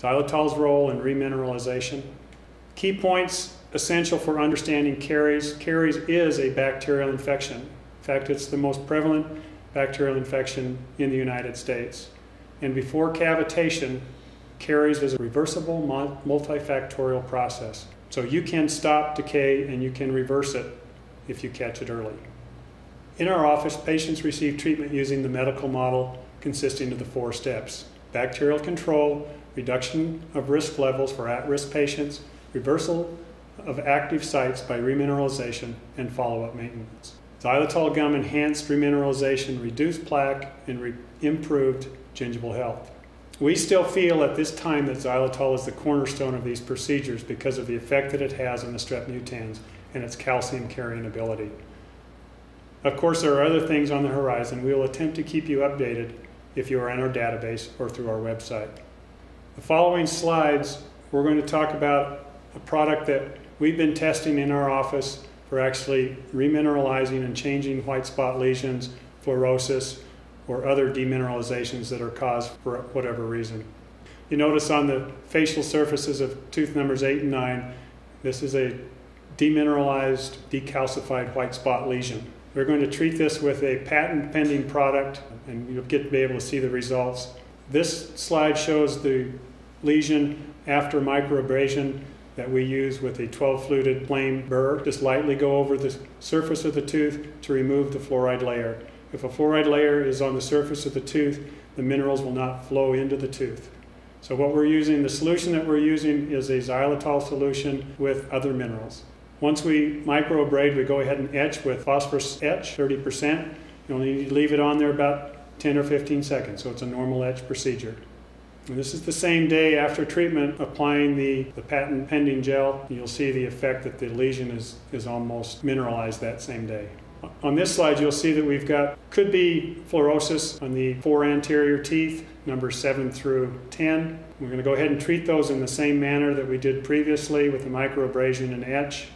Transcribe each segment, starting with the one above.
Xylitol's role in remineralization. Key points essential for understanding caries. Caries is a bacterial infection. In fact, it's the most prevalent bacterial infection in the United States. And before cavitation, caries is a reversible multifactorial process. So you can stop decay and you can reverse it if you catch it early. In our office, patients receive treatment using the medical model consisting of the 4 steps: bacterial control, reduction of risk levels for at-risk patients, reversal of active sites by remineralization, and follow-up maintenance. Xylitol gum enhanced remineralization, reduced plaque, and improved gingival health. We still feel at this time that xylitol is the cornerstone of these procedures because of the effect that it has on the strep mutans and its calcium carrying ability. Of course, there are other things on the horizon. We will attempt to keep you updated if you are in our database or through our website. The following slides, we're going to talk about a product that we've been testing in our office for actually remineralizing and changing white spot lesions, fluorosis, or other demineralizations that are caused for whatever reason. You notice on the facial surfaces of tooth numbers 8 and 9, this is a demineralized, decalcified white spot lesion. We're going to treat this with a patent pending product, and you'll be able to see the results. This slide shows the lesion after microabrasion that we use with a 12-fluted flame burr. Just lightly go over the surface of the tooth to remove the fluoride layer. If a fluoride layer is on the surface of the tooth, the minerals will not flow into the tooth. So what we're using, the solution that we're using is a xylitol solution with other minerals. Once we microabrade, we go ahead and etch with phosphorus etch, 30%. You only need to leave it on there about 10 or 15 seconds, so it's a normal etch procedure. And this is the same day after treatment, applying the patent pending gel. You'll see the effect that the lesion is almost mineralized that same day. On this slide, you'll see that we've got, could be fluorosis on the 4 anterior teeth, numbers 7 through 10. We're going to go ahead and treat those in the same manner that we did previously with the microabrasion and etch.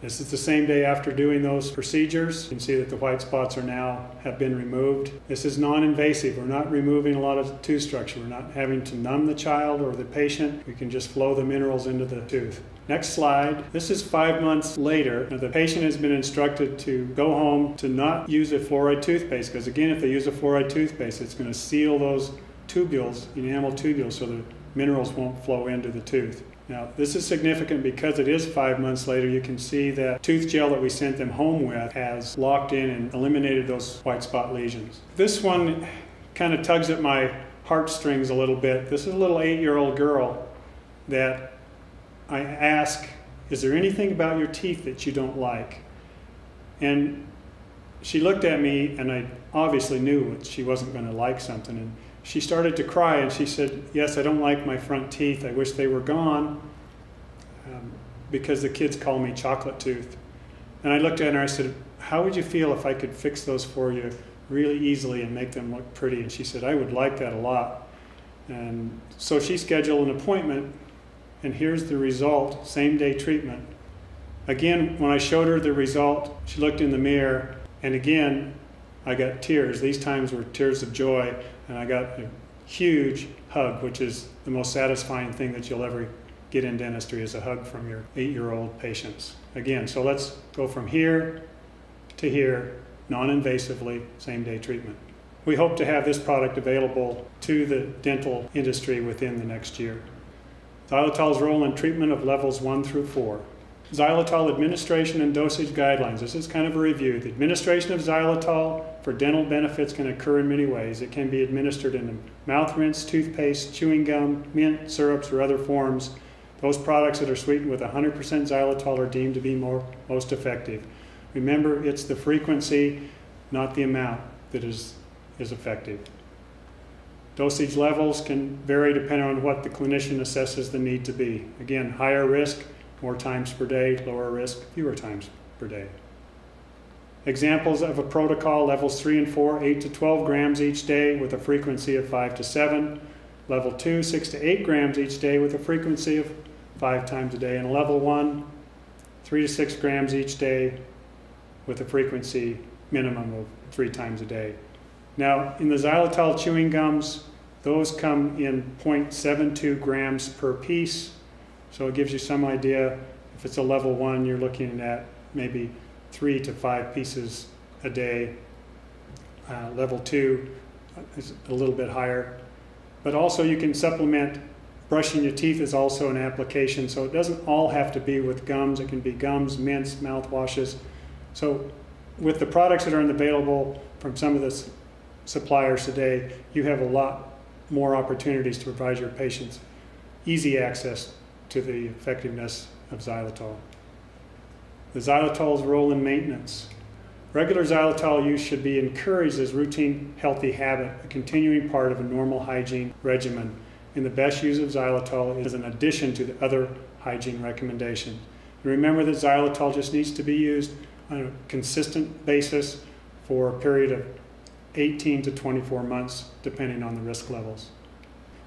This is the same day after doing those procedures. You can see that the white spots have been removed. This is non-invasive. We're not removing a lot of tooth structure. We're not having to numb the child or the patient. We can just flow the minerals into the tooth. Next slide. This is 5 months later. Now, the patient has been instructed to go home to not use a fluoride toothpaste, because again, if they use a fluoride toothpaste, it's going to seal those tubules, enamel tubules, so the minerals won't flow into the tooth. Now, this is significant because it is 5 months later. You can see that tooth gel that we sent them home with has locked in and eliminated those white spot lesions. This one kind of tugs at my heartstrings a little bit. This is a little 8-year-old girl that I ask, is there anything about your teeth that you don't like? And she looked at me, and I obviously knew that she wasn't going to like something. And she started to cry, and she said, yes, I don't like my front teeth. I wish they were gone because the kids call me chocolate tooth. And I looked at her and I said, how would you feel if I could fix those for you really easily and make them look pretty? And she said, I would like that a lot. And so she scheduled an appointment, and here's the result, same day treatment. Again, when I showed her the result, she looked in the mirror, and again, I got tears. These times were tears of joy, and I got a huge hug, which is the most satisfying thing that you'll ever get in dentistry, is a hug from your 8-year-old patients. Again, so let's go from here to here, non-invasively, same-day treatment. We hope to have this product available to the dental industry within the next year. Xylitol's role in treatment of levels 1 through 4. Xylitol administration and dosage guidelines. This is kind of a review. The administration of xylitol for dental benefits can occur in many ways. It can be administered in a mouth rinse, toothpaste, chewing gum, mint, syrups, or other forms. Those products that are sweetened with 100% xylitol are deemed to be most effective. Remember, it's the frequency, not the amount, that is effective. Dosage levels can vary depending on what the clinician assesses the need to be. Again, higher risk, more times per day; lower risk, fewer times per day. Examples of a protocol: levels 3 and 4, 8 to 12 grams each day with a frequency of 5 to 7. Level 2, 6 to 8 grams each day with a frequency of 5 times a day. And level 1, 3 to 6 grams each day with a frequency minimum of 3 times a day. Now, in the xylitol chewing gums, Those come in 0.72 grams per piece, so it gives you some idea. If it's a level 1, you're looking at maybe 3 to 5 pieces a day. Level 2 is a little bit higher. But also you can supplement. Brushing your teeth is also an application, so it doesn't all have to be with gums. It can be gums, mints, mouthwashes. So with the products that are available from some of the suppliers today, you have a lot more opportunities to provide your patients easy access to the effectiveness of xylitol. The xylitol's role in maintenance. Regular xylitol use should be encouraged as routine healthy habit, a continuing part of a normal hygiene regimen. And the best use of xylitol is an addition to the other hygiene recommendations. And remember that xylitol just needs to be used on a consistent basis for a period of 18 to 24 months, depending on the risk levels.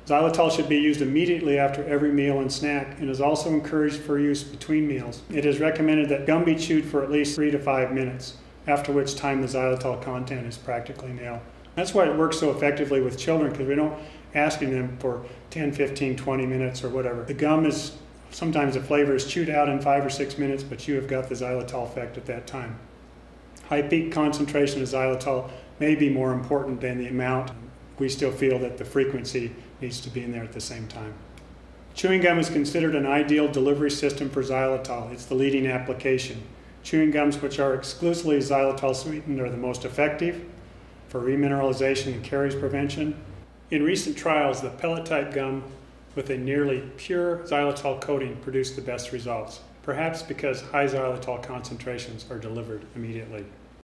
Xylitol should be used immediately after every meal and snack, and is also encouraged for use between meals. It is recommended that gum be chewed for at least 3 to 5 minutes, after which time the xylitol content is practically nil. That's why it works so effectively with children, because we don't asking them for 10, 15, 20 minutes or whatever. The gum is, sometimes the flavor is chewed out in 5 or 6 minutes, but you have got the xylitol effect at that time. High peak concentration of xylitol may be more important than the amount. We still feel that the frequency needs to be in there at the same time. Chewing gum is considered an ideal delivery system for xylitol. It's the leading application. Chewing gums which are exclusively xylitol sweetened are the most effective for remineralization and caries prevention. In recent trials, the pellet-type gum with a nearly pure xylitol coating produced the best results, perhaps because high xylitol concentrations are delivered immediately.